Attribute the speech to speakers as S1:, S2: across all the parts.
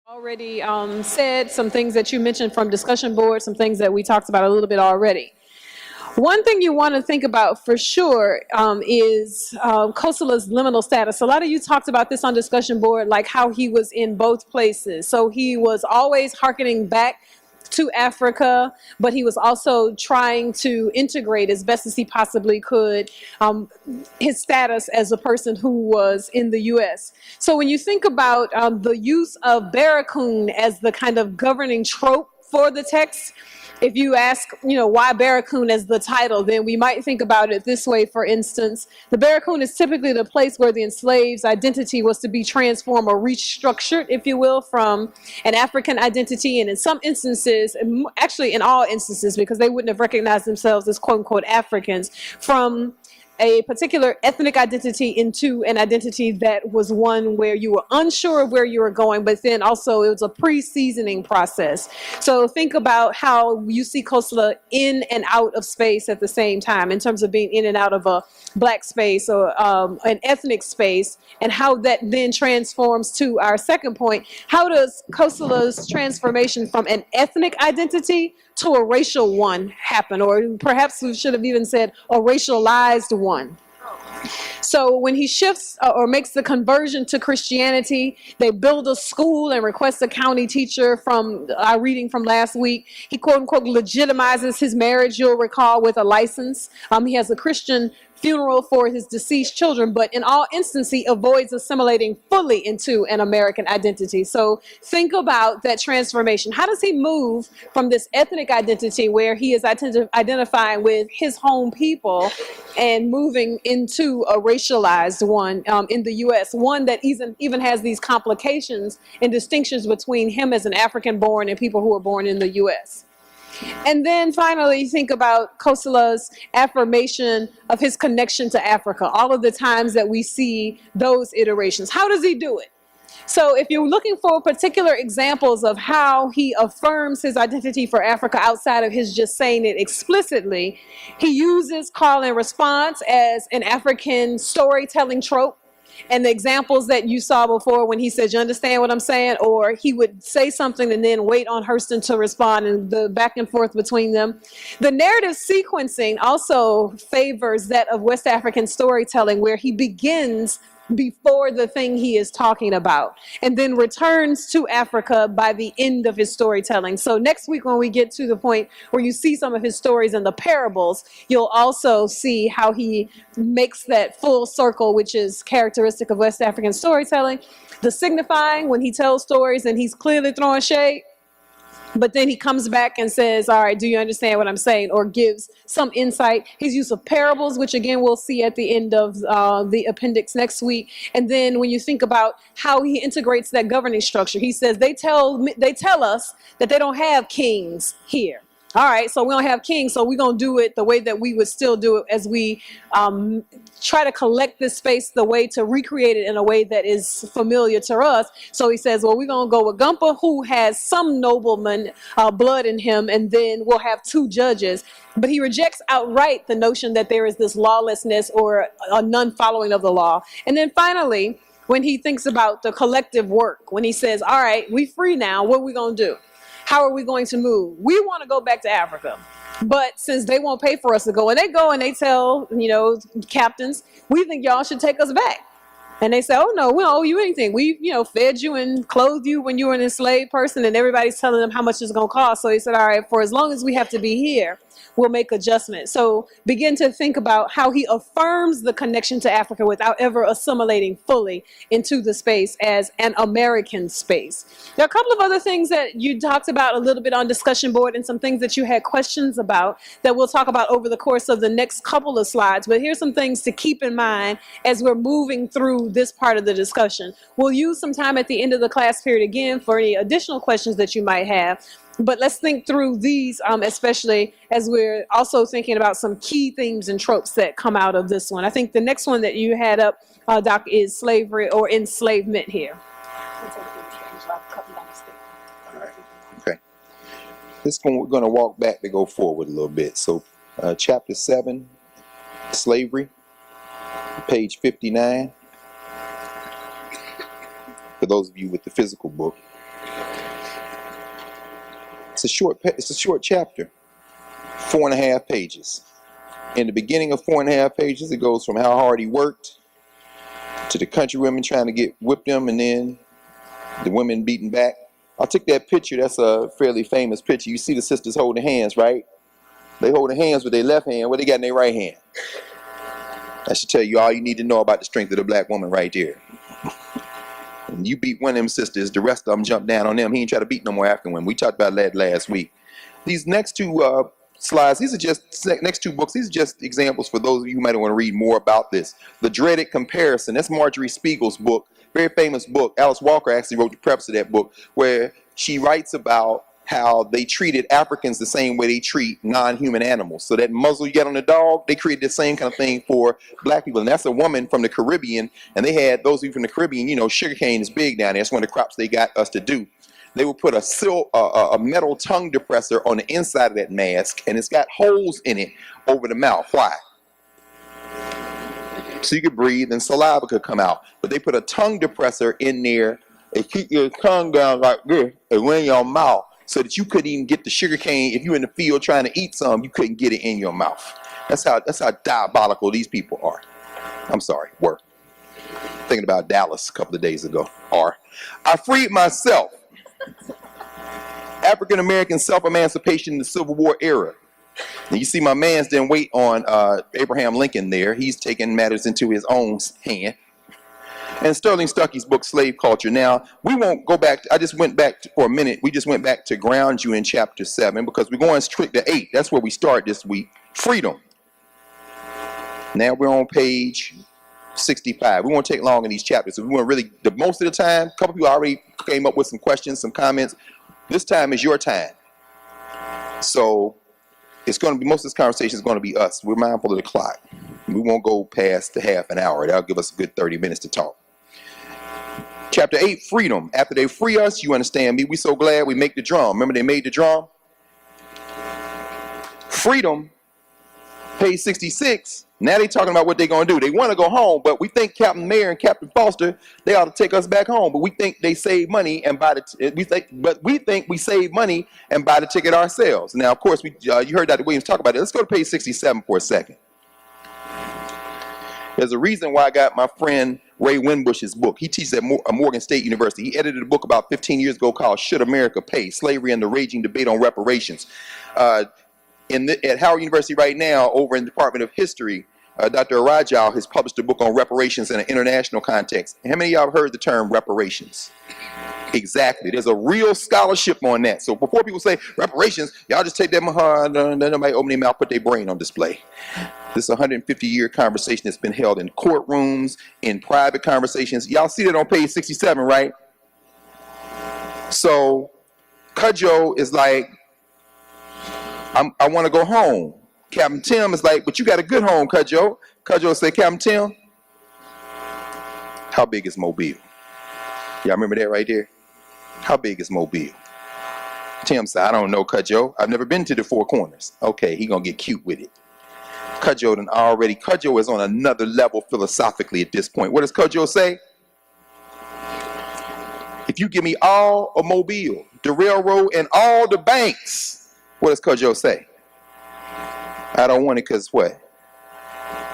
S1: Already said some things that you mentioned from discussion board, some things that we talked about a little bit already. One thing you want to think about for sure is Kosala's liminal status. A lot of you talked about this on discussion board, like how he was in both places. So he was always hearkening back to Africa, but he was also trying to integrate as best as he possibly could his status as a person who was in the U.S. So when you think about the use of Barracoon as the kind of governing trope for the text, if you ask, why Barracoon as the title, then we might think about it this way, for instance. The Barracoon is typically the place where the enslaved's identity was to be transformed or restructured, if you will, from an African identity. And in some instances, actually in all instances, because they wouldn't have recognized themselves as quote-unquote Africans, from a particular ethnic identity into an identity that was one where you were unsure of where you were going, but then also it was a pre-seasoning process. So think about how you see Kosala in and out of space at the same time, in terms of being in and out of a black space or an ethnic space, and how that then transforms to our second point. How does Kosala's transformation from an ethnic identity to a racial one happen? Or perhaps we should have even said a racialized one. So when he shifts or makes the conversion to Christianity, they build a school and request a county teacher. From our reading from last week, he quote unquote legitimizes his marriage, you'll recall, with a license. He has a Christian funeral for his deceased children, but in all instances he avoids assimilating fully into an American identity. So think about that transformation. How does he move from this ethnic identity where he is identifying with his home people and moving into a racialized one in the U.S., one that even has these complications and distinctions between him as an African born and people who are born in the U.S.? And then finally, think about Kosala's affirmation of his connection to Africa, all of the times that we see those iterations. How does he do it? So if you're looking for particular examples of how he affirms his identity for Africa outside of his just saying it explicitly, he uses call and response as an African storytelling trope. And the examples that you saw before when he says, you understand what I'm saying? Or he would say something and then wait on Hurston to respond, and the back and forth between them. The narrative sequencing also favors that of West African storytelling, where he begins before the thing he is talking about and then returns to Africa by the end of his storytelling. So next week, when we get to the point where you see some of his stories in the parables, you'll also see how he makes that full circle, which is characteristic of West African storytelling. The signifying, when he tells stories and he's clearly throwing shade, but then he comes back and says, all right, do you understand what I'm saying? Or gives some insight. His use of parables, which again we'll see at the end of the appendix next week. And then when you think about how he integrates that governing structure, he says they tell us that they don't have kings here. All right, so we don't have kings, so we're going to do it the way that we would still do it, as we try to collect this space, the way to recreate it in a way that is familiar to us. So he says, well, we're going to go with Gumpa, who has some nobleman blood in him, and then we'll have two judges. But he rejects outright the notion that there is this lawlessness or a non-following of the law. And then finally, when he thinks about the collective work, when he says, all right, we free now, what are we going to do? How are we going to move? We want to go back to Africa, but since they won't pay for us to go, and they go and they tell, captains, we think y'all should take us back. And they say, oh no, we don't owe you anything. We, fed you and clothed you when you were an enslaved person, and everybody's telling them how much it's going to cost. So he said, all right, for as long as we have to be here, we'll make adjustments. So begin to think about how he affirms the connection to Africa without ever assimilating fully into the space as an American space. There are a couple of other things that you talked about a little bit on discussion board, and some things that you had questions about that we'll talk about over the course of the next couple of slides. But here's some things to keep in mind as we're moving through this part of the discussion. We'll use some time at the end of the class period again for any additional questions that you might have. But let's think through these, especially as we're also thinking about some key themes and tropes that come out of this one. I think the next one that you had up, Doc, is slavery or enslavement here.
S2: All right. Okay. This one, we're going to walk back to go forward a little bit. So chapter 7, slavery, page 59. For those of you with the physical book. It's a short chapter, 4.5 pages. In the beginning of 4.5 pages, it goes from how hard he worked to the country women trying to get whipped him, and then the women beating back. I took that picture. That's a fairly famous picture. You see the sisters holding hands, right? They hold their hands with their left hand. What they got in their right hand? That should tell you all you need to know about the strength of the black woman right there. When you beat one of them sisters, the rest of them jump down on them. He ain't try to beat no more African women. We talked about that last week. These next two slides, these are just next two books. These are just examples for those of you who might want to read more about this. The Dreaded Comparison. That's Marjorie Spiegel's book, very famous book. Alice Walker actually wrote the preface to that book, where she writes about how they treated Africans the same way they treat non-human animals. So that muzzle you get on the dog, they created the same kind of thing for black people. And that's a woman from the Caribbean. And they had, those of you from the Caribbean, you know, sugarcane is big down there. That's one of the crops they got us to do. They would put a metal tongue depressor on the inside of that mask, and it's got holes in it over the mouth. Why? So you could breathe and saliva could come out. But they put a tongue depressor in there and keep your tongue down like this and in your mouth, so that you couldn't even get the sugar cane. If you were in the field trying to eat some, you couldn't get it in your mouth. That's how diabolical these people are. I'm sorry, were. Thinking about Dallas a couple of days ago. I freed myself. African American self-emancipation in the Civil War era. And you see my man's didn't wait on Abraham Lincoln there. He's taking matters into his own hand. And Sterling Stuckey's book, Slave Culture. Now, we won't go back. I just went back for a minute. We just went back to ground you in chapter 7 because we're going straight to 8. That's where we start this week. Freedom. Now we're on page 65. We won't take long in these chapters. So we want really, most of the time, a couple people already came up with some questions, some comments. This time is your time. So it's going to be, most of this conversation is going to be us. We're mindful of the clock. We won't go past the half an hour. That'll give us a good 30 minutes to talk. Chapter 8, freedom. After they free us, you understand me, we so glad we make the drum. Remember they made the drum? Freedom, page 66. Now they talking about what they're going to do. They want to go home, but we think Captain Mayer and Captain Foster, they ought to take us back home. But we think they save money and buy we think we save money and buy the ticket ourselves. Now, of course, you heard Dr. Williams talk about it. Let's go to page 67 for a second. There's a reason why I got my friend Ray Winbush's book. He teaches at Morgan State University. He edited a book about 15 years ago called Should America Pay? Slavery and the Raging Debate on Reparations. At Howard University right now, over in the Department of History, Dr. Arajal has published a book on reparations in an international context. How many of y'all have heard the term reparations? Exactly. There's a real scholarship on that. So before people say reparations, y'all just take that, nobody open their mouth, put their brain on display. This 150-year conversation that's been held in courtrooms, in private conversations. Y'all see that on page 67, right? So Cudjoe is like, I want to go home. Captain Tim is like, but you got a good home, Cudjoe. Cudjoe say, Captain Tim, how big is Mobile? Y'all remember that right there? How big is Mobile? Tim said, I don't know, Cudjoe. I've never been to the Four Corners. Okay, he gonna get cute with it. Cudjoe is on another level philosophically at this point. What does Cudjoe say? If you give me all of Mobile, the railroad, and all the banks, what does Cudjoe say? I don't want it because what?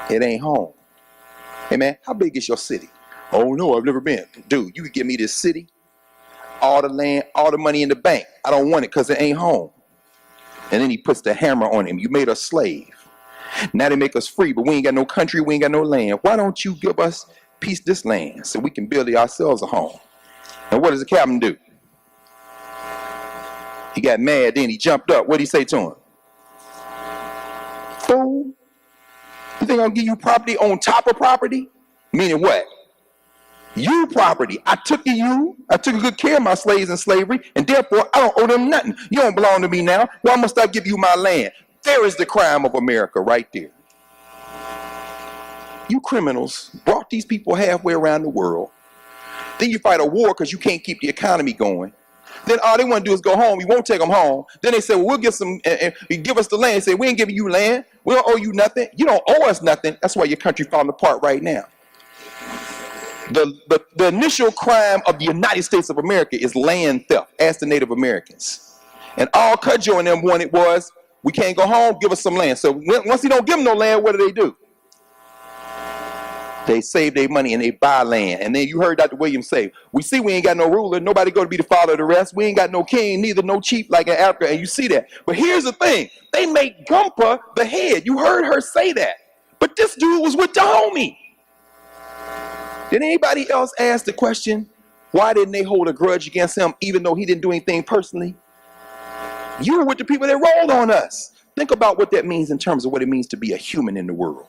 S2: It ain't home. Hey man, how big is your city? Oh no, I've never been. Dude, you could give me this city, all the land, all the money in the bank. I don't want it because it ain't home. And then he puts the hammer on him. You made us slave. Now they make us free, but we ain't got no country, we ain't got no land. Why don't you give us piece this land so we can build ourselves a home? And what does the captain do? He got mad, then he jumped up. What did he say to him? Fool, you think I'll give you property on top of property? Meaning what? You property. I took good care of my slaves in slavery, and therefore I don't owe them nothing. You don't belong to me now. Why must I give you my land? There is the crime of America right there. You criminals brought these people halfway around the world. Then you fight a war because you can't keep the economy going. Then all they want to do is go home. You won't take them home. Then they say, well, we'll give some, give us the land. They say, we ain't giving you land. We don't owe you nothing. You don't owe us nothing. That's why your country falling apart right now. The initial crime of the United States of America is land theft. Ask the Native Americans. And all Cudjoe and them wanted was, we can't go home, give us some land. So once he don't give them no land, what do? They save their money and they buy land. And then you heard Dr. Williams say, we see we ain't got no ruler. Nobody go to be the father of the rest. We ain't got no king, neither no chief like in Africa. And you see that. But here's the thing. They make Gumpa the head. You heard her say that. But this dude was with the homie. Did anybody else ask the question, why didn't they hold a grudge against him even though he didn't do anything personally? You were with the people that rolled on us. Think about what that means in terms of what it means to be a human in the world.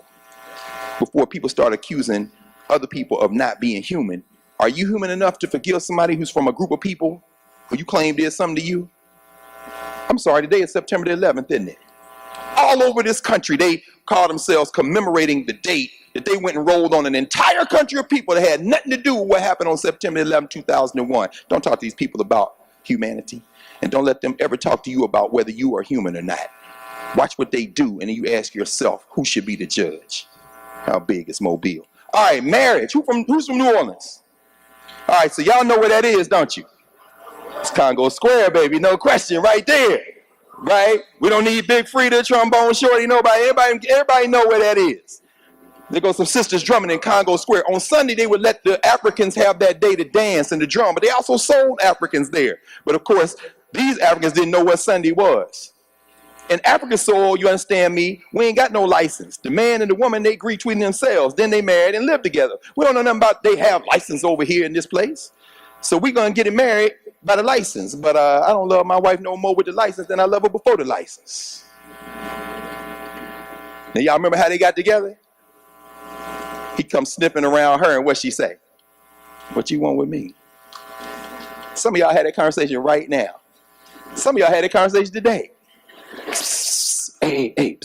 S2: Before people start accusing other people of not being human, are you human enough to forgive somebody who's from a group of people who you claim did something to you? I'm sorry, today is September the 11th, isn't it? All over this country, they call themselves commemorating the date that they went and rolled on an entire country of people that had nothing to do with what happened on September 11, 2001. Don't talk to these people about humanity, and don't let them ever talk to you about whether you are human or not. Watch what they do, and then you ask yourself, who should be the judge? How big is Mobile? All right, marriage. Who's from New Orleans? All right, so y'all know where that is, don't you? It's Congo Square, baby, no question, right there. Right? We don't need Big Frida, Trombone Shorty, nobody. Everybody know where that is. There go some sisters drumming in Congo Square. On Sunday, they would let the Africans have that day to dance and to drum, but they also sold Africans there. But of course, these Africans didn't know what Sunday was. In African soul, you understand me, we ain't got no license. The man and the woman, they agree between themselves. Then they married and lived together. We don't know nothing about they have license over here in this place. So we're going to get it married by the license. But I don't love my wife no more with the license than I love her before the license. Now, y'all remember how they got together? He comes sniffing around her, and what she say? What you want with me? Some of y'all had that conversation right now. Some of y'all had that conversation today. Hey,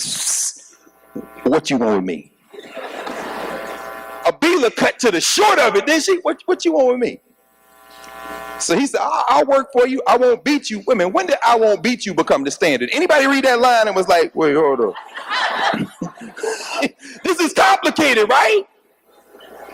S2: what you want with me? Abila cut to the short of it, didn't she? What you want with me? So he said, I'll work for you. I won't beat you. Women, when did I won't beat you become the standard? Anybody read that line and was like, wait, hold on. This is complicated, right?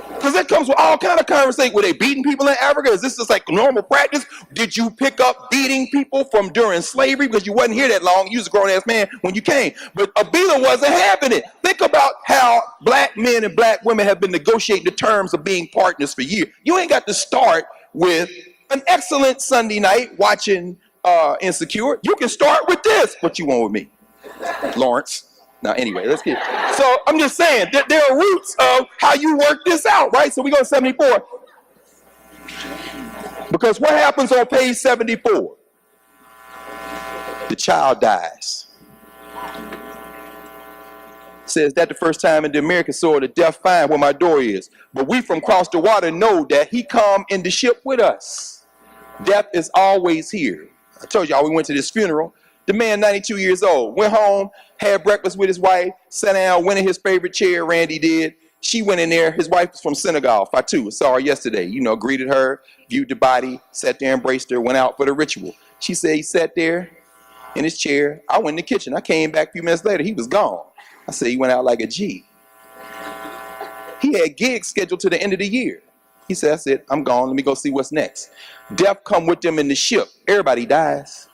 S2: Because it comes with all kind of conversation. Were they beating people in Africa? Is this just like normal practice? Did you pick up beating people from during slavery? Because you wasn't here that long. You was a grown-ass man when you came. But Abila wasn't having it. Think about how black men and black women have been negotiating the terms of being partners for years. You ain't got to start with an excellent Sunday night watching Insecure. You can start with this. What you want with me, Lawrence? Now, anyway, let's get it. So I'm just saying that there are roots of how you work this out, right? So we go to 74. Because what happens on page 74? The child dies. Says that the first time in the American soil, the deaf find where my door is. But we from across the water know that he come in the ship with us. Death is always here. I told y'all we went to this funeral. The man, 92 years old, went home, had breakfast with his wife, sat down, went in his favorite chair, Randy did. She went in there. His wife was from Senegal, Fatou. Saw her yesterday. You know, greeted her, viewed the body, sat there, embraced her, went out for the ritual. She said he sat there in his chair. I went in the kitchen. I came back a few minutes later. He was gone. I said he went out like a G. He had gigs scheduled to the end of the year. He said, I said, I'm gone. Let me go see what's next. Death come with them in the ship. Everybody dies.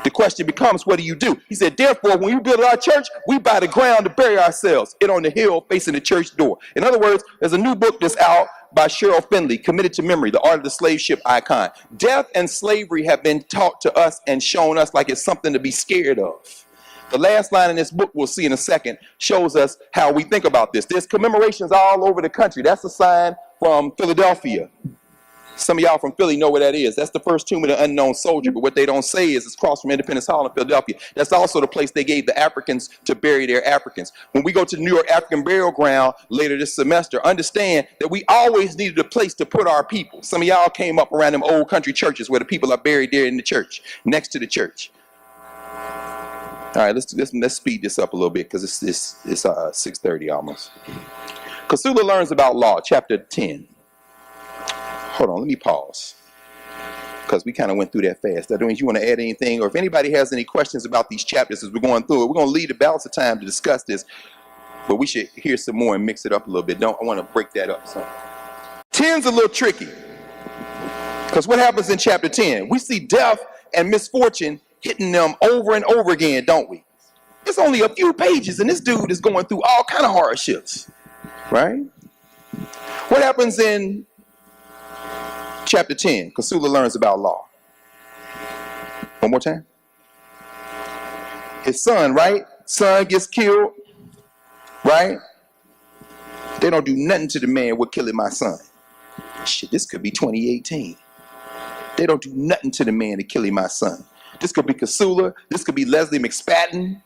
S2: The question becomes, what do you do? He said, therefore, when we build our church, we buy the ground to bury ourselves. It on the hill facing the church door. In other words, there's a new book that's out by Cheryl Finley, Committed to Memory, The Art of the Slave Ship Icon. Death and slavery have been taught to us and shown us like it's something to be scared of. The last line in this book, we'll see in a second, shows us how we think about this. There's commemorations all over the country. That's a sign from Philadelphia. Some of y'all from Philly know where that is. That's the first tomb of the unknown soldier. But what they don't say is it's across from Independence Hall in Philadelphia. That's also the place they gave the Africans to bury their Africans. When we go to the New York African Burial Ground later this semester, understand that we always needed a place to put our people. Some of y'all came up around them old country churches where the people are buried there in the church, next to the church. All right, let's speed this up a little bit because it's 6:30 almost. Kasula learns about law, chapter 10. Hold on, let me pause because we kind of went through that fast. I don't know if you want to add anything, or if anybody has any questions about these chapters as we're going through it. We're going to leave the balance of time to discuss this, but we should hear some more and mix it up a little bit. I want to break that up. So 10's a little tricky because what happens in chapter 10? We see death and misfortune hitting them over and over again, don't we? It's only a few pages, and this dude is going through all kind of hardships, right? What happens in chapter 10? Kasula learns about law. One more time. His son, right? Son gets killed, right? They don't do nothing to the man with killing my son. Shit, this could be 2018. They don't do nothing to the man to killing my son. This could be Kasula. This could be Leslie McSpadden,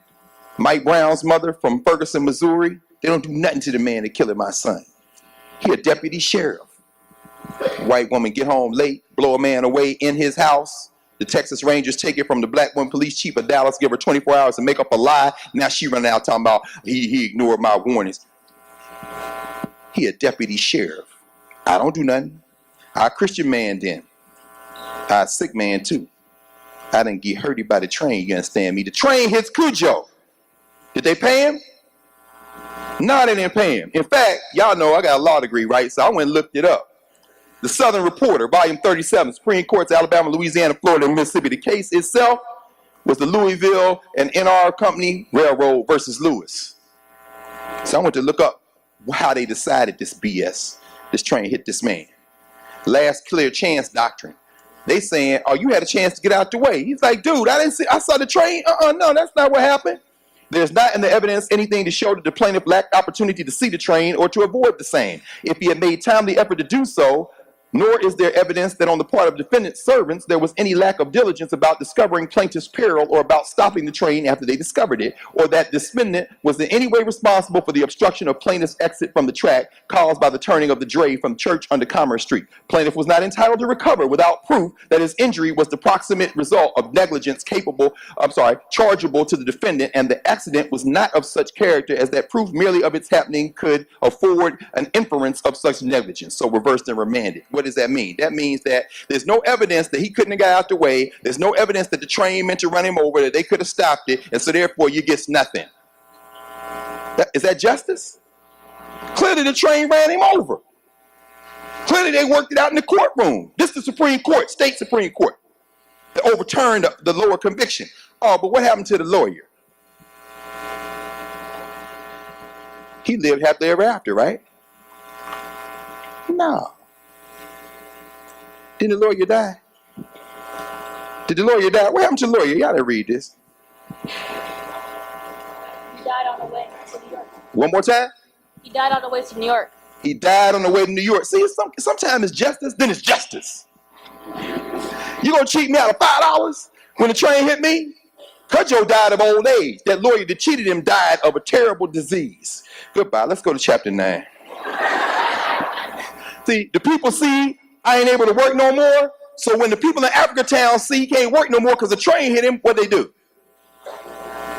S2: Mike Brown's mother from Ferguson, Missouri. They don't do nothing to the man to killing my son. He a deputy sheriff. White woman get home late, blow a man away in his house. The Texas Rangers take it from the black woman police chief of Dallas, give her 24 hours to make up a lie. Now she running out talking about he ignored my warnings. He a deputy sheriff. I don't do nothing. I a Christian man then. I a sick man too. I didn't get hurted by the train, you understand me? The train hits Cujo. Did they pay him? No, they didn't pay him. In fact, y'all know I got a law degree, right? So I went and looked it up. The Southern Reporter, volume 37, Supreme Courts, Alabama, Louisiana, Florida, and Mississippi. The case itself was the Louisville and NR Company Railroad versus Lewis. So I went to look up how they decided this BS. This train hit this man. Last clear chance doctrine. They saying, oh, you had a chance to get out the way. He's like, dude, I saw the train. No, that's not what happened. There's not in the evidence anything to show that the plaintiff lacked opportunity to see the train or to avoid the same. If he had made timely effort to do so, nor is there evidence that on the part of defendant's servants there was any lack of diligence about discovering plaintiff's peril or about stopping the train after they discovered it, or that defendant was in any way responsible for the obstruction of plaintiff's exit from the track caused by the turning of the dray from church under Commerce Street. Plaintiff was not entitled to recover without proof that his injury was the proximate result of negligence chargeable to the defendant, and the accident was not of such character as that proof merely of its happening could afford an inference of such negligence. So reversed and remanded. What does that mean? That means that there's no evidence that he couldn't have got out the way. There's no evidence that the train meant to run him over, that they could have stopped it, and so therefore you get nothing. Is that justice? Clearly the train ran him over. Clearly they worked it out in the courtroom. This is the Supreme Court, state Supreme Court, that overturned the lower conviction. Oh, but what happened to the lawyer? He lived happily ever after, right? No. Didn't the lawyer die? Did the lawyer die? What happened to the lawyer? Y'all didn't read this.
S3: He died on the way to New York.
S2: One more time?
S3: He died on the way to New York.
S2: He died on the way to New York. See, sometimes it's justice, then it's justice. You gonna cheat me out of $5 when the train hit me? Cudjoe died of old age. That lawyer that cheated him died of a terrible disease. Goodbye. Let's go to chapter 9. See, the people see I ain't able to work no more. So when the people in Africa town see he can't work no more because the train hit him, what they do?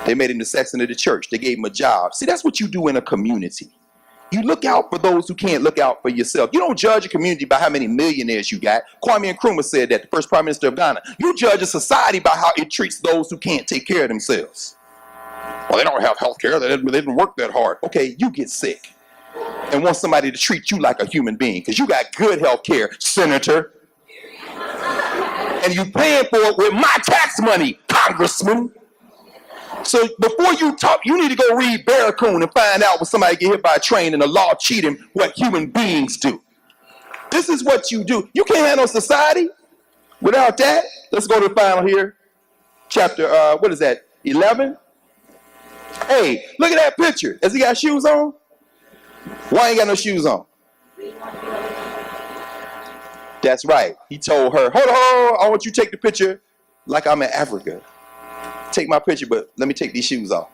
S2: They made him the sexton of the church. They gave him a job. See, that's what you do in a community. You look out for those who can't look out for yourself. You don't judge a community by how many millionaires you got. Kwame Nkrumah said that, the first prime minister of Ghana. You judge a society by how it treats those who can't take care of themselves. Well, they don't have health care. They didn't work that hard. Okay, you get sick and want somebody to treat you like a human being because you got good health care, Senator. And you paying for it with my tax money, Congressman. So before you talk, you need to go read Barracoon and find out when somebody get hit by a train and the law cheat him, what human beings do. This is what you do. You can't handle society without that. Let's go to the final here. Chapter, what is that, 11? Hey, look at that picture. Has he got shoes on? Why ain't got no shoes on? That's right. He told her, hold on, I want you to take the picture like I'm in Africa. Take my picture, but let me take these shoes off.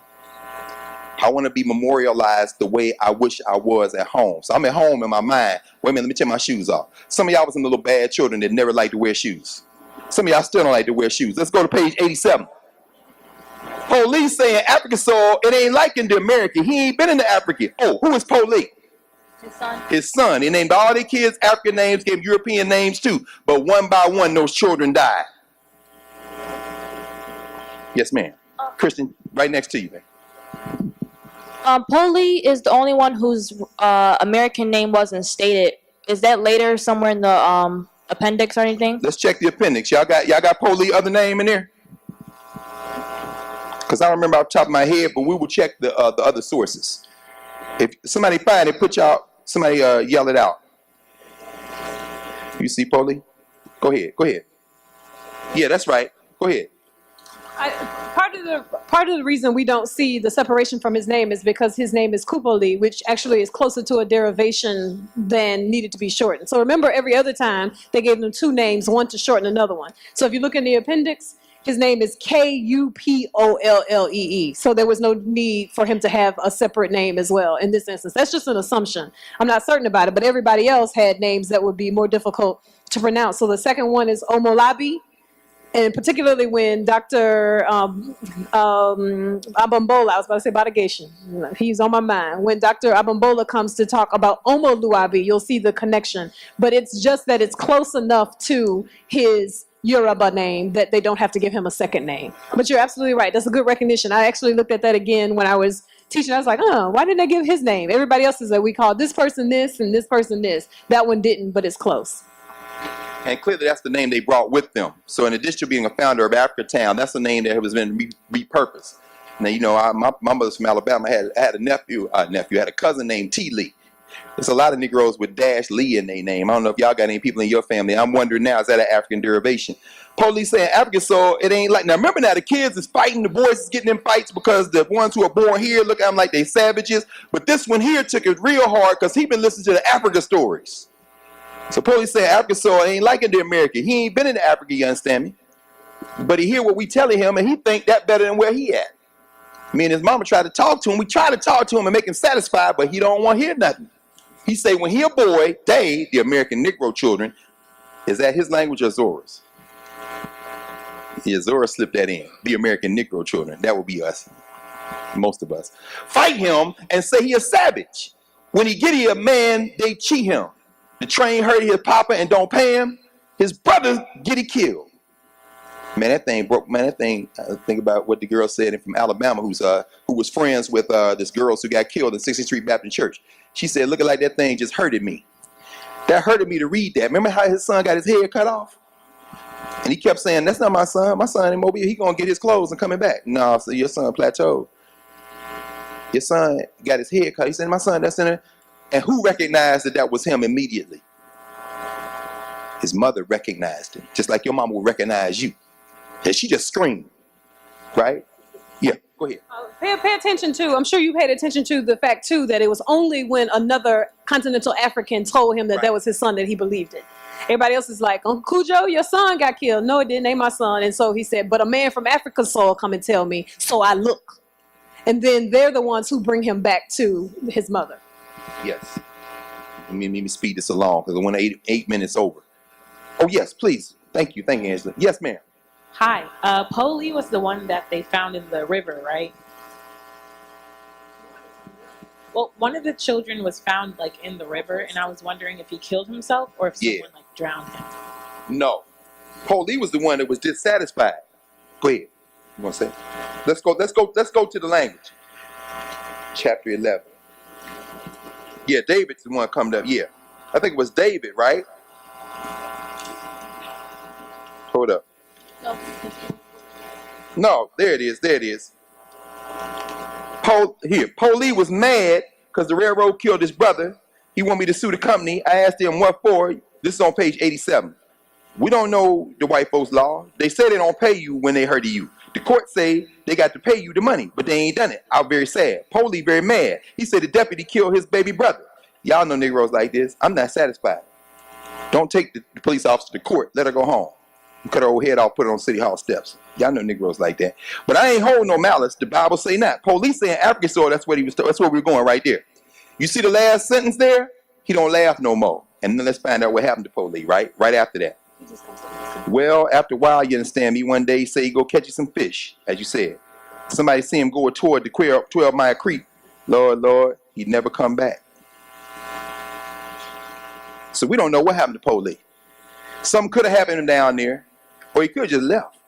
S2: I want to be memorialized the way I wish I was at home. So I'm at home in my mind. Wait a minute, let me take my shoes off. Some of y'all was some little bad children that never liked to wear shoes. Some of y'all still don't like to wear shoes. Let's go to page 87. Police saying African soil, it ain't like in the America. He ain't been in the Africa. Oh, who is Police?
S3: His son.
S2: His son. He named all their kids African names, gave European names too. But one by one, those children died. Yes, ma'am. Christian, right next to you, man.
S3: Poli is the only one whose American name wasn't stated. Is that later somewhere in the appendix or anything?
S2: Let's check the appendix. Y'all got Poli other name in there? because I don't remember off the top of my head, but we will check the other sources. If somebody find it, somebody yell it out. You see, Polly? Go ahead. Yeah, that's right. Go ahead.
S1: Part of the reason we don't see the separation from his name is because his name is Kupoli, which actually is closer to a derivation than needed to be shortened. So remember, every other time they gave them two names, one to shorten another one. So if you look in the appendix, his name is Kupollee. So there was no need for him to have a separate name as well in this instance. That's just an assumption. I'm not certain about it, but everybody else had names that would be more difficult to pronounce. So the second one is Omolabi. And particularly when Dr. Abambola, I was about to say Badagation, he's on my mind. When Dr. Abambola comes to talk about Omoluabi, you'll see the connection. But it's just that it's close enough to his Yoruba name that they don't have to give him a second name. But you're absolutely right. That's a good recognition. I actually looked at that again when I was teaching. I was like, oh, why didn't they give his name? Everybody else is that we call this person this and this person this. That one didn't, but it's close.
S2: And clearly that's the name they brought with them. So in addition to being a founder of Africa Town, that's the name that has been repurposed. Now, you know, my mother's from Alabama. Had a cousin named T. Lee. There's a lot of Negroes with Dash Lee in their name. I don't know if y'all got any people in your family. I'm wondering now, is that an African derivation? Police saying African, so it ain't like, now remember now the kids is fighting, the boys is getting in fights because the ones who are born here look at them like they savages. But this one here took it real hard because he been listening to the Africa stories. So police say African soil ain't like in the America. He ain't been in Africa, you understand me? But he hear what we telling him and he think that better than where he at. Me and his mama tried to talk to him. We try to talk to him and make him satisfied, but he don't want to hear nothing. He say when he a boy, they, the American Negro children, is that his language or Zora's? Yeah, Zora slipped that in. The American Negro children. That would be us. Most of us. Fight him and say he a savage. When he get here, man, they cheat him. The train hurt his papa and don't pay him. His brother get it killed. Man, that thing broke. Man, that thing. Think about what the girl said from Alabama, who was friends with this girl who got killed in 60th Street Baptist Church. She said, "Looking like that thing just hurted me. That hurted me to read that. Remember how his son got his head cut off, and he kept saying, "That's not my son. My son in Mobile. He gonna get his clothes and coming back." No, so your son plateaued. Your son got his head cut. He said, "My son, that's in there." And who recognized that was him immediately? His mother recognized him, just like your mama will recognize you. And she just screamed, right? Yeah, go ahead.
S1: Pay attention to, I'm sure you paid attention to the fact too that it was only when another continental African told him that that was his son that he believed it. Everybody else is like, Uncle Cujo, your son got killed. No, it didn't, ain't my son. And so he said, but a man from Africa's soul come and tell me, so I look. And then they're the ones who bring him back to his mother.
S2: Yes. Let me speed this along because I want 8 minutes over. Oh, yes, please. Thank you, Angela. Yes, ma'am.
S4: Hi. Polly was the one that they found in the river, right? Well, one of the children was found like in the river, and I was wondering if he killed himself or if someone like drowned him.
S2: No. Polly was the one that was dissatisfied. Go ahead. You want to say? Let's go to the language. Chapter 11. Yeah, David's the one coming up. Yeah. I think it was David, right? Hold up. No, there it is. Polly was mad because the railroad killed his brother. He wanted me to sue the company. I asked him what for. This is on page 87. We don't know the white folks' law. They say they don't pay you when they hurt you. The court say they got to pay you the money, but they ain't done it. I was very sad. Polly very mad. He said the deputy killed his baby brother. Y'all know Negroes like this. I'm not satisfied. Don't take the police officer to court. Let her go home. Cut her old head off, put it on City Hall steps. Y'all know Negroes like that. But I ain't holding no malice. The Bible say not. Police saying African soil, that's where we're going right there. You see the last sentence there? He don't laugh no more. And then let's find out what happened to Polly, right? Right after that. Well, after a while, you understand me, one day he say he go catch you some fish, as you said. Somebody see him go toward the 12-mile creek. Lord, he'd never come back. So we don't know what happened to Polly. Something could have happened down there, or he could have just left.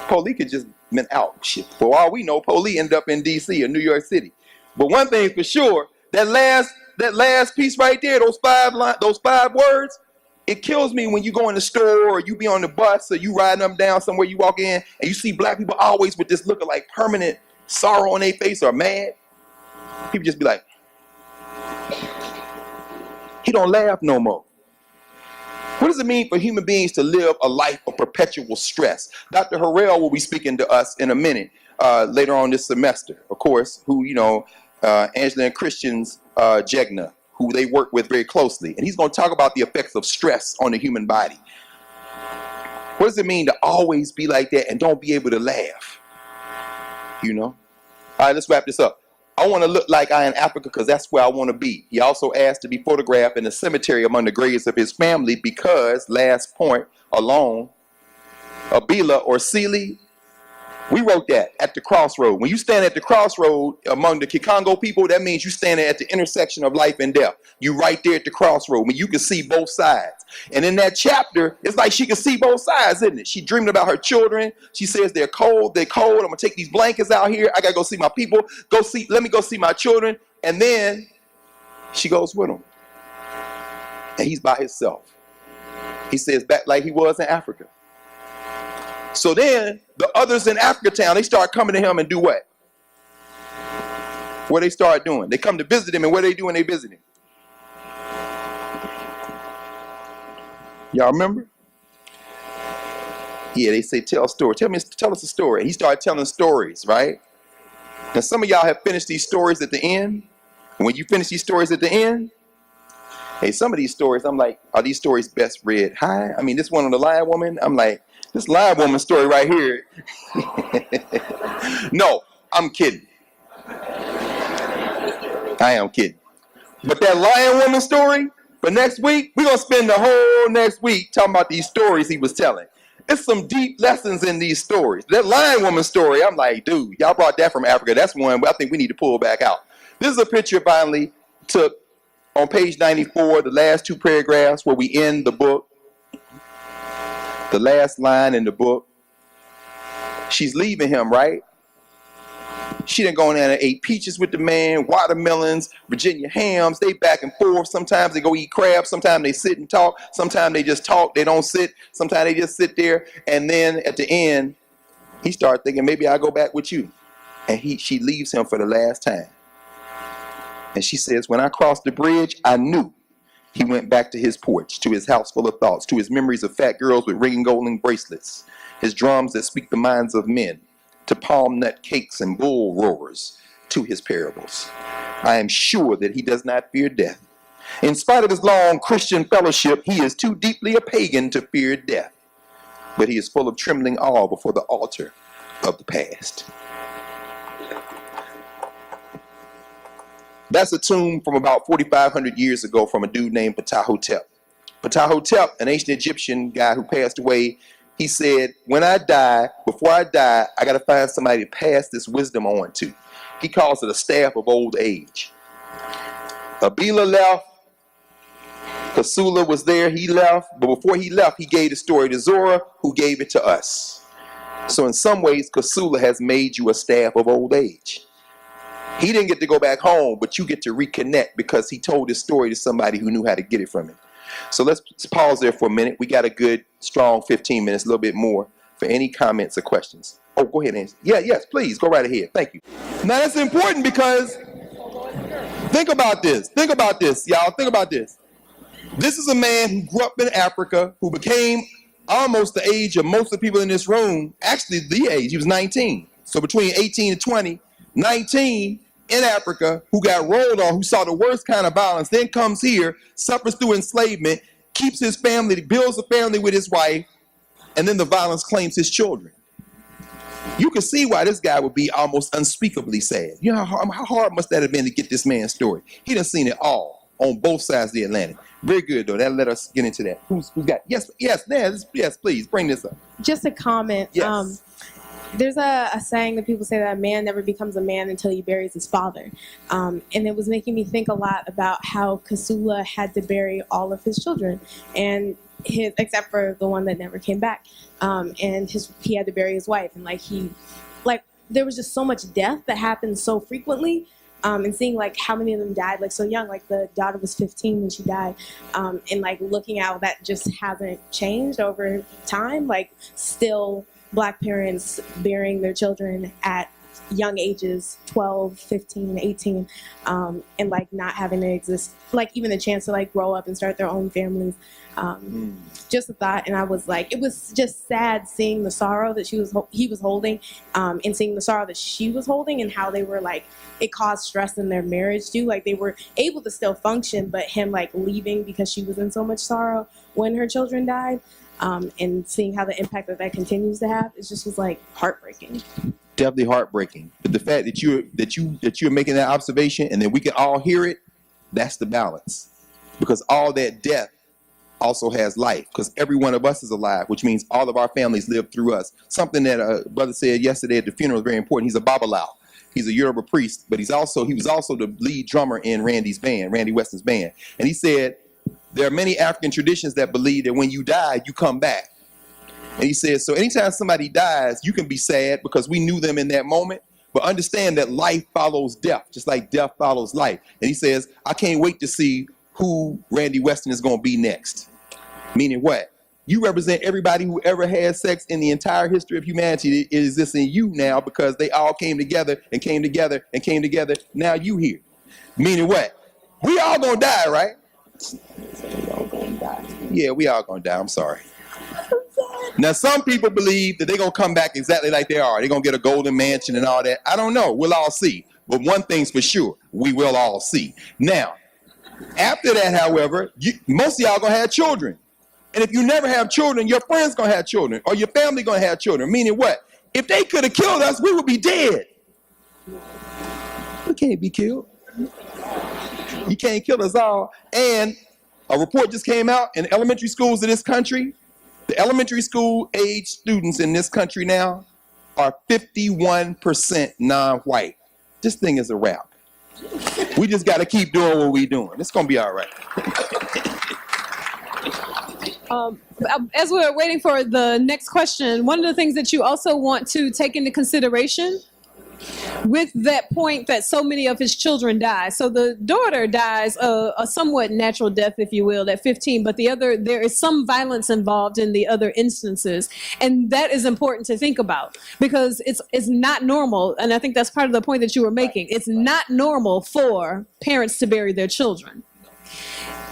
S2: Polly could just been out. Shit. For all we know, Polly ended up in D.C. or New York City. But one thing's for sure, that last piece right there, those five words, It kills me when you go in the store or you be on the bus or you riding up down somewhere, you walk in and you see black people always with this look of like permanent sorrow on their face or mad. People just be like, he don't laugh no more. What does it mean for human beings to live a life of perpetual stress? Dr. Harrell will be speaking to us in a minute, later on this semester, of course, who, Angela and Christian's Jegna, who they work with very closely. And he's going to talk about the effects of stress on the human body. What does it mean to always be like that and don't be able to laugh? All right, let's wrap this up. I want to look like I am in Africa because that's where I want to be. He also asked to be photographed in a cemetery among the graves of his family because, last point alone, Abila or Sealy, we wrote that at the crossroad. When you stand at the crossroad among the Kikongo people, that means you standing at the intersection of life and death. You right there at the crossroad when you can see both sides. And in that chapter, it's like she can see both sides, isn't it? She dreamed about her children. She says they're cold. I'm gonna take these blankets out here. I gotta go see my people. Let me go see my children. And then she goes with him. And he's by himself. He says back like he was in Africa. So then the others in Africa town, they start coming to him and do what? What they start doing? They come to visit him, and what they do when they visit him? Y'all remember? Yeah, they say tell a story. Tell us a story. And he started telling stories, right? Now some of y'all have finished these stories at the end. And when you finish these stories at the end, hey, some of these stories, I'm like, are these stories best read high? I mean, this one on the lion woman, I'm like, this lion woman story right here. No, I'm kidding. I am kidding. But that lion woman story, for next week, we're going to spend the whole next week talking about these stories he was telling. There's some deep lessons in these stories. That lion woman story, I'm like, dude, y'all brought that from Africa. That's one I think we need to pull back out. This is a picture finally took on page 94, the last two paragraphs where we end the book. The last line in the book. She's leaving him, right? She done gone in and ate peaches with the man, watermelons, Virginia hams. They back and forth. Sometimes they go eat crabs. Sometimes they sit and talk. Sometimes they just talk. They don't sit. Sometimes they just sit there. And then at the end, he started thinking, maybe I'll go back with you. And she leaves him for the last time. And she says, when I crossed the bridge, I knew. He went back to his porch, to his house full of thoughts, to his memories of fat girls with ringing golden bracelets, his drums that speak the minds of men, to palm nut cakes and bull roars, to his parables. I am sure that he does not fear death. In spite of his long Christian fellowship, he is too deeply a pagan to fear death. But he is full of trembling awe before the altar of the past. That's a tomb from about 4,500 years ago from a dude named Ptahhotep. Ptahhotep, an ancient Egyptian guy who passed away, he said, when I die, before I die, I got to find somebody to pass this wisdom on to. He calls it a staff of old age. Abila left. Kasula was there. He left. But before he left, he gave the story to Zora, who gave it to us. So in some ways, Kasula has made you a staff of old age. He didn't get to go back home, but you get to reconnect because he told his story to somebody who knew how to get it from him. So let's pause there for a minute. We got a good, strong 15 minutes, a little bit more, for any comments or questions. Oh, go ahead, Nancy. Yes, please, go right ahead. Thank you. Now, that's important because think about this, y'all. Think about this. This is a man who grew up in Africa, who became almost the age of most of the people in this room, actually the age. He was 19. So between 18 and 20, 19 in Africa, who got rolled on, who saw the worst kind of violence, then comes here, suffers through enslavement, keeps his family, builds a family with his wife, and then the violence claims his children. You can see why this guy would be almost unspeakably sad. You know how hard must that have been to get this man's story? He done seen it all on both sides of the Atlantic. Very good, though. That'll let us get into that. Who's got? Yes, Naz, yes, please, bring this up.
S5: Just a comment.
S2: Yes.
S5: There's a saying that people say that a man never becomes a man until he buries his father. And it was making me think a lot about how Kasula had to bury all of his children, and except for the one that never came back. And he had to bury his wife, and there was just so much death that happened so frequently. and seeing like how many of them died like so young. Like the daughter was 15 when she died, and like looking how that just hasn't changed over time. Like still Black parents burying their children at young ages, 12, 15, 18, and like not having to exist, like even the chance to like grow up and start their own families. Just a thought, and I was like, it was just sad seeing the sorrow that he was holding, and seeing the sorrow that she was holding, and how they were like, it caused stress in their marriage too. Like they were able to still function, but him like leaving because she was in so much sorrow when her children died, and seeing how the impact that continues to have, it just was like heartbreaking.
S2: Definitely heartbreaking. But the fact that you're making that observation and then we can all hear it, that's the balance. Because all that death also has life. Because every one of us is alive, which means all of our families live through us. Something that a brother said yesterday at the funeral is very important. He's a Babalao. He's a Yoruba priest, but he was also the lead drummer in Randy Weston's band. And he said there are many African traditions that believe that when you die, you come back. And he says, so anytime somebody dies, you can be sad because we knew them in that moment, but understand that life follows death, just like death follows life. And he says, I can't wait to see who Randy Weston is going to be next. Meaning what? You represent everybody who ever had sex in the entire history of humanity. It exists in you now because they all came together and came together and came together. Now you here. Meaning what? We all going to die, right? Yeah, we all going to die. I'm sorry. Now, some people believe that they're going to come back exactly like they are. They're going to get a golden mansion and all that. I don't know. We'll all see. But one thing's for sure. We will all see. Now, after that, however, most of y'all going to have children. And if you never have children, your friends going to have children. Or your family going to have children. Meaning what? If they could have killed us, we would be dead. We can't be killed. You can't kill us all. And a report just came out in elementary schools in this country. The elementary school age students in this country now are 51% non-white. This thing is a wrap. We just got to keep doing what we're doing. It's going to be all right.
S1: As we're waiting for the next question, one of the things that you also want to take into consideration with that point that so many of his children die. So the daughter dies a somewhat natural death, if you will, at 15, but there is some violence involved in the other instances. And that is important to think about because it's not normal. And I think that's part of the point that you were making. It's not normal for parents to bury their children.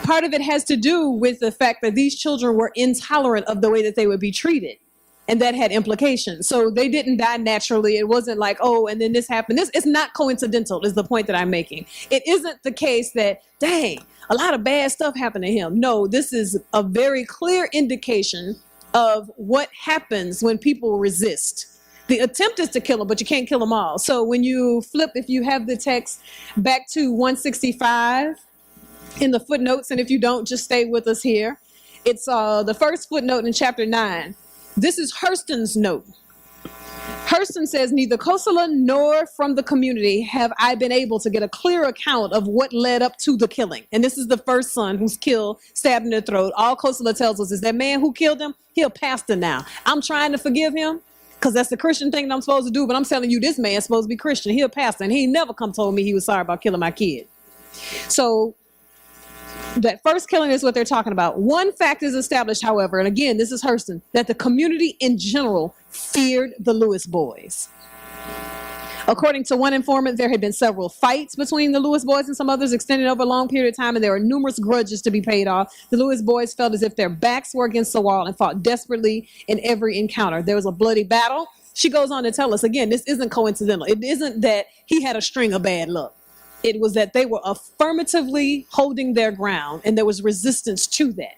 S1: Part of it has to do with the fact that these children were intolerant of the way that they would be treated. And that had implications. So they didn't die naturally. It wasn't like, oh, and then this happened. It's not coincidental is the point that I'm making. It isn't the case that, dang, a lot of bad stuff happened to him. No, this is a very clear indication of what happens when people resist. The attempt is to kill them, but you can't kill them all. So when you flip, if you have the text back to 165 in the footnotes, and if you don't, just stay with us here. It's the first footnote in chapter 9. This is Hurston's note. Hurston says, neither Kosala nor from the community have I been able to get a clear account of what led up to the killing. And this is the first son who's killed, stabbed in the throat. All Kosala tells us is that man who killed him, he'll pastor now. I'm trying to forgive him because that's the Christian thing that I'm supposed to do. But I'm telling you, this man's supposed to be Christian. He'll pastor. And he never come told me he was sorry about killing my kid. So that first killing is what they're talking about. One fact is established, however, and again, this is Hurston, that the community in general feared the Lewis boys. According to one informant, there had been several fights between the Lewis boys and some others extended over a long period of time, and there were numerous grudges to be paid off. The Lewis boys felt as if their backs were against the wall and fought desperately in every encounter. There was a bloody battle. She goes on to tell us, again, this isn't coincidental. It isn't that he had a string of bad luck. It was that they were affirmatively holding their ground, and there was resistance to that.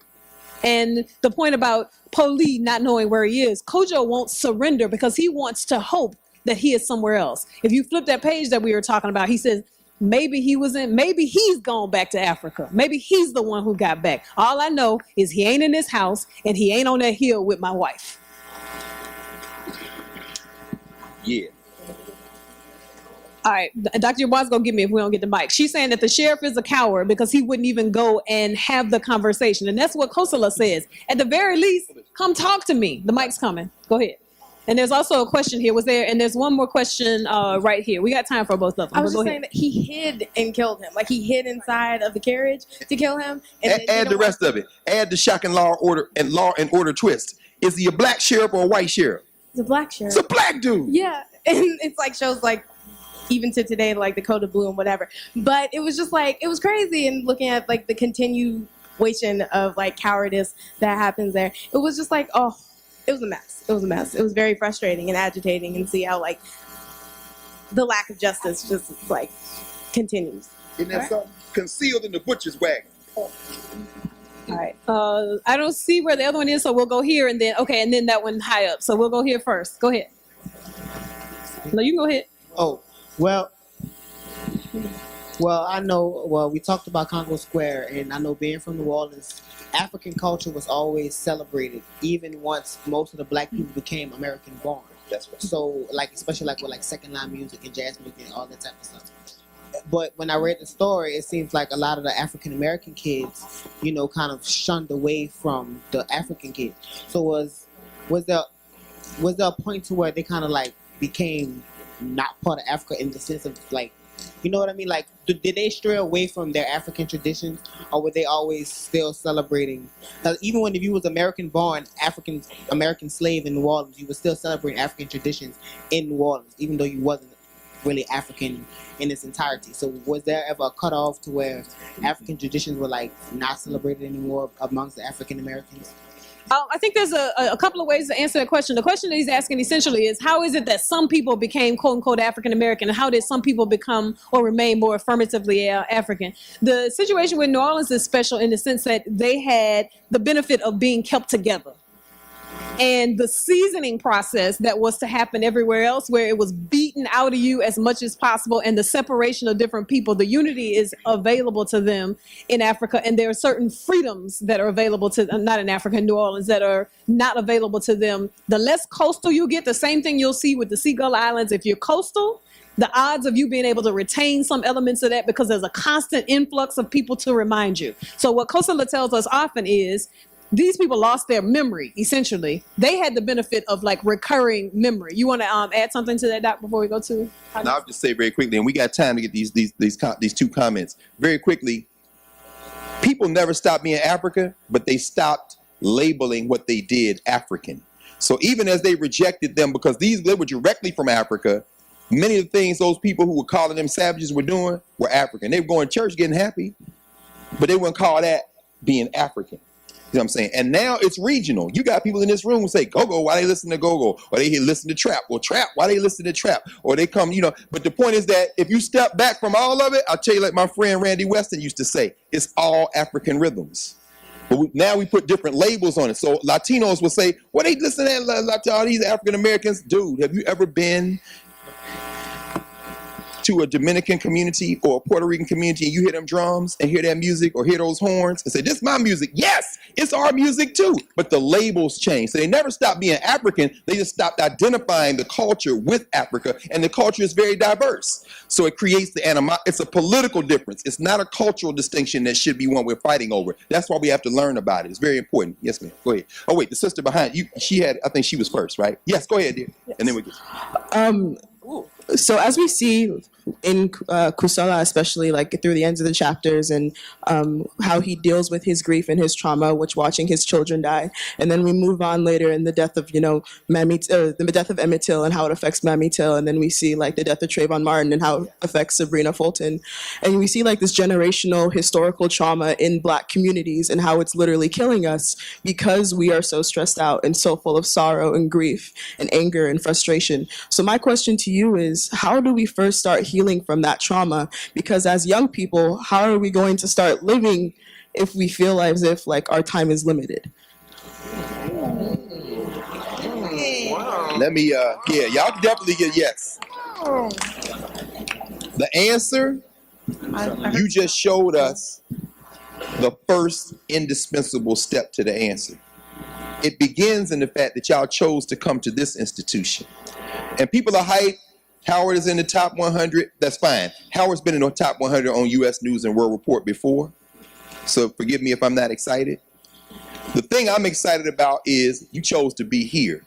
S1: And the point about Poli not knowing where he is, Kojo won't surrender because he wants to hope that he is somewhere else. If you flip that page that we were talking about, he says, maybe he's gone back to Africa. Maybe he's the one who got back. All I know is he ain't in this house and he ain't on that hill with my wife.
S2: Yeah.
S1: All right, Dr. Yabon's gonna get me if we don't get the mic. She's saying that the sheriff is a coward because he wouldn't even go and have the conversation. And that's what Kosala says. At the very least, come talk to me. The mic's coming. Go ahead. And there's also a question here. And there's one more question right here. We got time for both of them.
S5: I was
S1: but
S5: just
S1: go
S5: saying
S1: ahead.
S5: that he hid and killed him. Like, he hid inside of the carriage to kill him. And then
S2: Add the rest of it. Add the shock and law and order twist. Is he a black sheriff or a white sheriff?
S5: It's a black sheriff.
S2: It's a black dude.
S5: Yeah, and it's like shows like even to today, like the Code of Blue and whatever. But it was just like, it was crazy, and looking at like the continuation of like cowardice that happens there, it was just like, oh, it was a mess. It was a mess. It was very frustrating and agitating, and see how like the lack of justice just like continues.
S2: Isn't that something? Concealed in the butcher's wagon.
S1: All right. I don't see where the other one is, so we'll go here and then, okay, and then that one high up. So we'll go here first. Go ahead. No, you can go ahead.
S6: Oh, well, I know, we talked about Congo Square, and I know being from New Orleans, African culture was always celebrated, even once most of the black people became American born.
S2: That's right.
S6: So, like, especially like with like second line music and jazz music and all that type of stuff. But when I read the story, it seems like a lot of the African American kids, you know, kind of shunned away from the African kids. So was there a point to where they kind of like became not part of Africa in the sense of like, you know what I mean? Like, did they stray away from their African traditions, or were they always still celebrating? Even when if you was American-born, African-American slave in New Orleans, you were still celebrating African traditions in New Orleans, even though you wasn't really African in its entirety. So was there ever a cutoff to where African traditions were like not celebrated anymore amongst the African Americans?
S1: I think there's a couple of ways to answer that question. The question that he's asking essentially is, how is it that some people became quote unquote African American, and how did some people become or remain more affirmatively African? The situation with New Orleans is special in the sense that they had the benefit of being kept together. And the seasoning process that was to happen everywhere else, where it was beaten out of you as much as possible, and the separation of different people, the unity is available to them in Africa. And there are certain freedoms that are available to them, not in Africa, in New Orleans, that are not available to them. The less coastal you get, the same thing you'll see with the Seagull Islands. If you're coastal, the odds of you being able to retain some elements of that, because there's a constant influx of people to remind you. So what Kosala tells us often is, these people lost their memory, essentially. They had the benefit of like recurring memory. You want to add something to that, Doc, before we go to?
S2: Now, I'll just say very quickly, and we got time to get these two comments. Very quickly, people never stopped being Africa, but they stopped labeling what they did African. So even as they rejected them, because they were directly from Africa, many of the things those people who were calling them savages were doing were African. They were going to church getting happy, but they wouldn't call that being African. You know what I'm saying? And now it's regional. You got people in this room who say go-go, why they listen to go-go? Or they listen to trap. Or trap, why they listen to trap? Or they come, but the point is that if you step back from all of it, I'll tell you, like my friend Randy Weston used to say, it's all African rhythms. But now we put different labels on it. So Latinos will say, well, they listen to all these African Americans. Dude, have you ever been to a Dominican community or a Puerto Rican community, and you hear them drums and hear that music or hear those horns and say, this is my music? Yes, it's our music too. But the labels change. So they never stopped being African. They just stopped identifying the culture with Africa, and the culture is very diverse. So it creates it's a political difference. It's not a cultural distinction that should be one we're fighting over. That's why we have to learn about it. It's very important. Yes, ma'am. Go ahead. Oh, wait, the sister behind you, I think she was first, right? Yes, go ahead, dear. Yes. And then we go.
S7: So as we see in Kusala, especially like through the ends of the chapters, and how he deals with his grief and his trauma, which watching his children die, and then we move on later in the death of the death of Emmett Till and how it affects Mamie Till, and then we see like the death of Trayvon Martin and how it affects Sabrina Fulton, and we see like this generational historical trauma in Black communities and how it's literally killing us because we are so stressed out and so full of sorrow and grief and anger and frustration. So my question to you is, how do we first start healing from that trauma? Because as young people, how are we going to start living if we feel as if like our time is limited?
S2: Let me, y'all definitely get yes. The answer, you just showed us the first indispensable step to the answer. It begins in the fact that y'all chose to come to this institution. And people are hyped. Howard is in the top 100. That's fine. Howard's been in the top 100 on U.S. News and World Report before. So forgive me if I'm not excited. The thing I'm excited about is you chose to be here.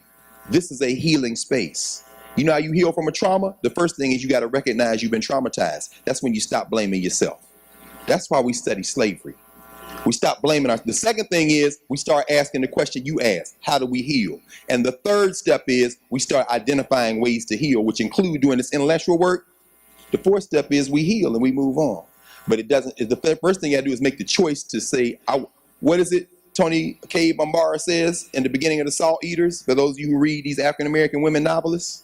S2: This is a healing space. You know how you heal from a trauma? The first thing is you got to recognize you've been traumatized. That's when you stop blaming yourself. That's why we study slavery. We stop blaming the second thing is we start asking the question you asked, how do we heal? And the third step is we start identifying ways to heal, which include doing this intellectual work. The fourth step is we heal and we move on. But it doesn't, the first thing you gotta do is make the choice to say, what is it Tony K. Bambara says in the beginning of The Salt Eaters, for those of you who read these African-American women novelists?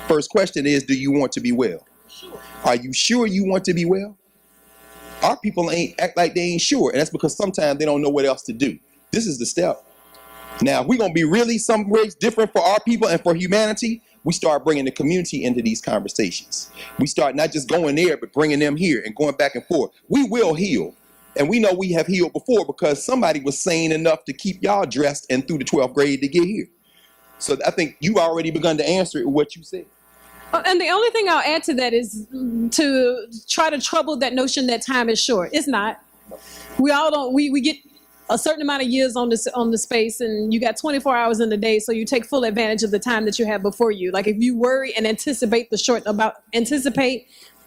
S2: First question is, do you want to be well? Sure. Are you sure you want to be well? Our people act like they ain't sure, and that's because sometimes they don't know what else to do. This is the step. Now, if we're gonna be really some ways different for our people and for humanity, we start bringing the community into these conversations. We start not just going there, but bringing them here and going back and forth. We will heal. And we know we have healed before because somebody was sane enough to keep y'all dressed and through the 12th grade to get here. So I think you already begun to answer it with what you said.
S1: And the only thing I'll add to that is to try to trouble that notion that time is short. It's not. We all don't, we get a certain amount of years on the space, and you got 24 hours in the day, so you take full advantage of the time that you have before you. Like if you worry and anticipate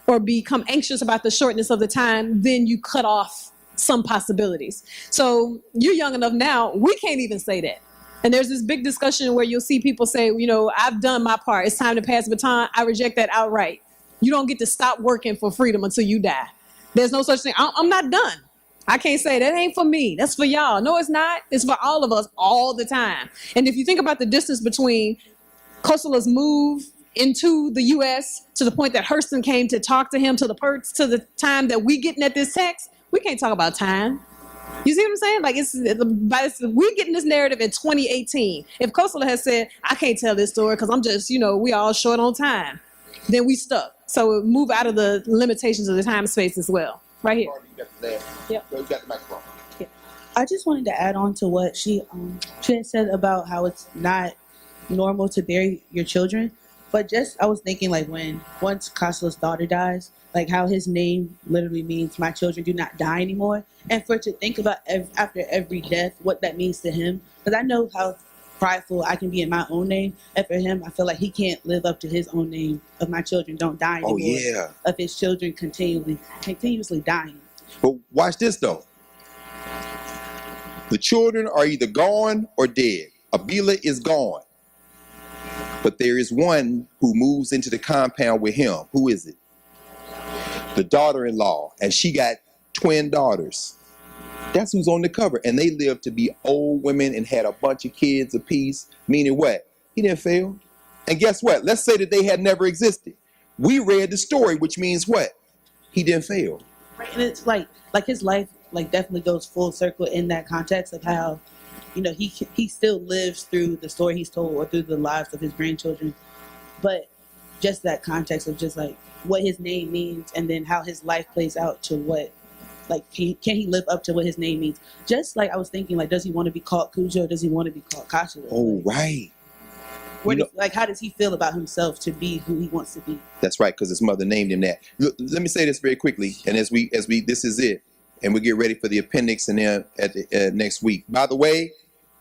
S1: or become anxious about the shortness of the time, then you cut off some possibilities. So you're young enough now, we can't even say that. And there's this big discussion where you'll see people say, you know, I've done my part. It's time to pass the baton. I reject that outright. You don't get to stop working for freedom until you die. There's no such thing. I'm not done. I can't say that ain't for me. That's for y'all. No, it's not. It's for all of us all the time. And if you think about the distance between Kosola's move into the U.S. to the point that Hurston came to talk to him to the time that we getting at this text, we can't talk about time. You see what I'm saying? Like we're getting this narrative in 2018. If Kosola has said, I can't tell this story because I'm just, we all short on time, then we stuck. So move out of the limitations of the time space as well. Right here.
S2: Yep. You got the microphone.
S8: Yeah. I just wanted to add on to what she had said about how it's not normal to bury your children. But I was thinking like once Kosola's daughter dies, like how his name literally means my children do not die anymore. And for to think about after every death, what that means to him. Because I know how prideful I can be in my own name. And for him, I feel like he can't live up to his own name of my children don't die anymore.
S2: Oh, yeah.
S8: Of his children continuously dying.
S2: But watch this though. The children are either gone or dead. Abila is gone. But there is one who moves into the compound with him. Who is it? The daughter-in-law. And she got twin daughters. That's who's on the cover. And they lived to be old women and had a bunch of kids apiece. Meaning what? He didn't fail. And guess what? Let's say that they had never existed. We read the story, which means what? He didn't fail.
S8: Right. And it's like his life definitely goes full circle in that context of how he still lives through the story he's told or through the lives of his grandchildren. But just that context of just like what his name means and then how his life plays out to what, like, can he live up to what his name means? Just like I was thinking, like, does he want to be called Cujo or does he want to be called Kossola?
S2: Oh, right.
S8: How does he feel about himself to be who he wants to be?
S2: That's right, because his mother named him that. Let me say this very quickly, and as we this is it, and we get ready for the appendix and then at the next week. By the way,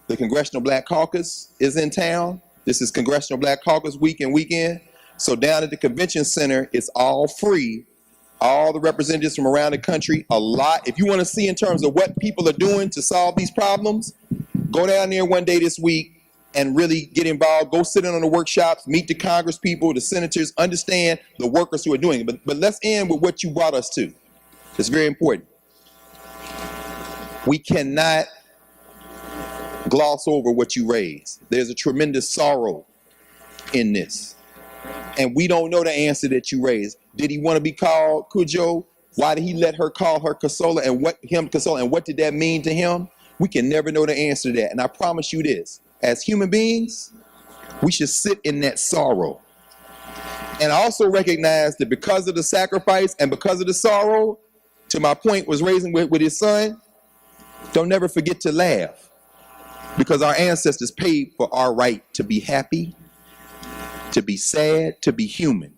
S2: the Congressional Black Caucus is in town. This is Congressional Black Caucus week and weekend. So down at the convention center, it's all free. All the representatives from around the country, a lot. If you want to see in terms of what people are doing to solve these problems, go down there one day this week and really get involved. Go sit in on the workshops, meet the Congress people, the senators, understand the workers who are doing it. But let's end with what you brought us to. It's very important. We cannot gloss over what you raised. There's a tremendous sorrow in this. And we don't know the answer that you raised. Did he want to be called Cujo? Why did he let her call her Kossola and what did that mean to him? We can never know the answer to that. And I promise you this, as human beings, we should sit in that sorrow. And also recognize that because of the sacrifice and because of the sorrow, to my point was raising with his son, don't never forget to laugh. Because our ancestors paid for our right to be happy, to be sad, to be human.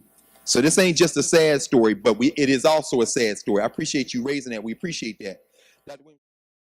S2: So this ain't just a sad story, but it is also a sad story. I appreciate you raising that. We appreciate that.